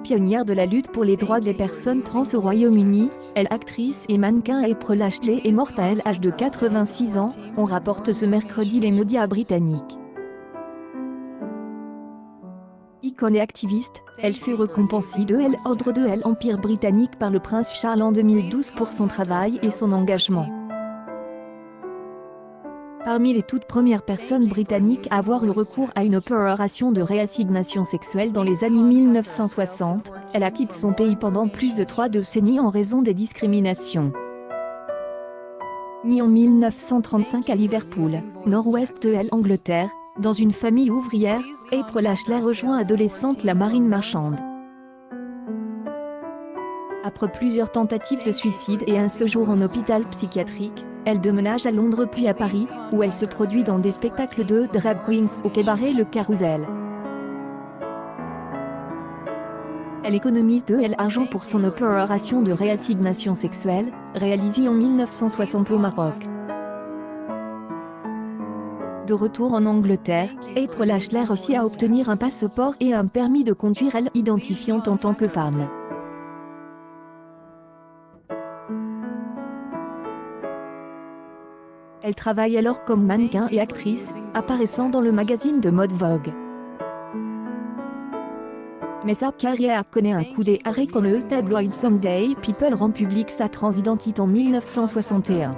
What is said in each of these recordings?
Pionnière de la lutte pour les droits des personnes trans au Royaume-Uni, elle actrice et mannequin April Ashley est morte à l'âge de 86 ans, on rapporte ce mercredi les médias britanniques. Icône et activiste, elle fut récompensée de l'Ordre de l'Empire britannique par le prince Charles en 2012 pour son travail et son engagement. Parmi les toutes premières personnes britanniques à avoir eu recours à une opération de réassignation sexuelle dans les années 1960, elle a quitté son pays pendant plus de 3 décennies en raison des discriminations. Née en 1935 à Liverpool, nord-ouest de l'Angleterre, dans une famille ouvrière, April Ashley rejoint adolescente la marine marchande. Après plusieurs tentatives de suicide et un séjour en hôpital psychiatrique, elle déménage à Londres puis à Paris, où elle se produit dans des spectacles de drag queens au cabaret Le Carrousel. Elle économise de l'argent pour son opération de réassignation sexuelle, réalisée en 1960 au Maroc. De retour en Angleterre, April Ashley réussit à obtenir un passeport et un permis de conduire identifiant en tant que femme. Elle travaille alors comme mannequin et actrice, apparaissant dans le magazine de mode Vogue. Mais sa carrière connaît un coup d'arrêt quand le tabloïd Sunday People rend publique sa transidentité en 1961.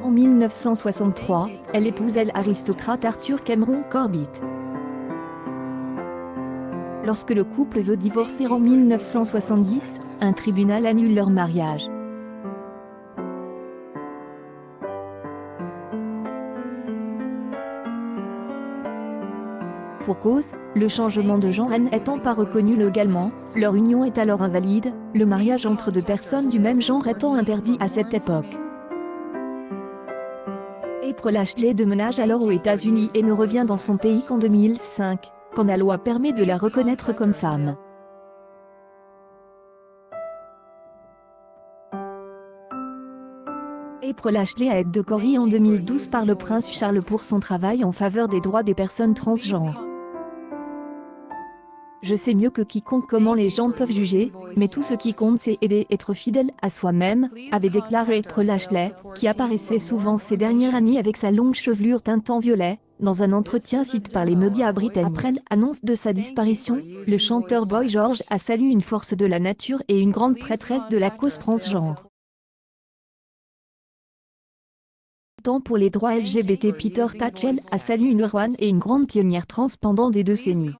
En 1963, elle épouse l'aristocrate Arthur Cameron Corbett. Lorsque le couple veut divorcer en 1970, un tribunal annule leur mariage. Pour cause, le changement de genre n'étant pas reconnu légalement, leur union est alors invalide, le mariage entre deux personnes du même genre étant interdit à cette époque. April Ashley déménage alors aux États-Unis et ne revient dans son pays qu'en 2005, quand la loi permet de la reconnaître comme femme. April Ashley a été décorée en 2012 par le prince Charles pour son travail en faveur des droits des personnes transgenres. Je sais mieux que quiconque comment les gens peuvent juger, mais tout ce qui compte c'est aider, être fidèle à soi-même, avait déclaré April Ashley, qui apparaissait souvent ces dernières années avec sa longue chevelure teintée en violet, dans un entretien cité par les médias britanniques. Après l'annonce de sa disparition, le chanteur Boy George a salué une force de la nature et une grande prêtresse de la cause transgenre. Tant pour les droits LGBT, Peter Tatchell a salué une héroïne et une grande pionnière trans pendant des décennies.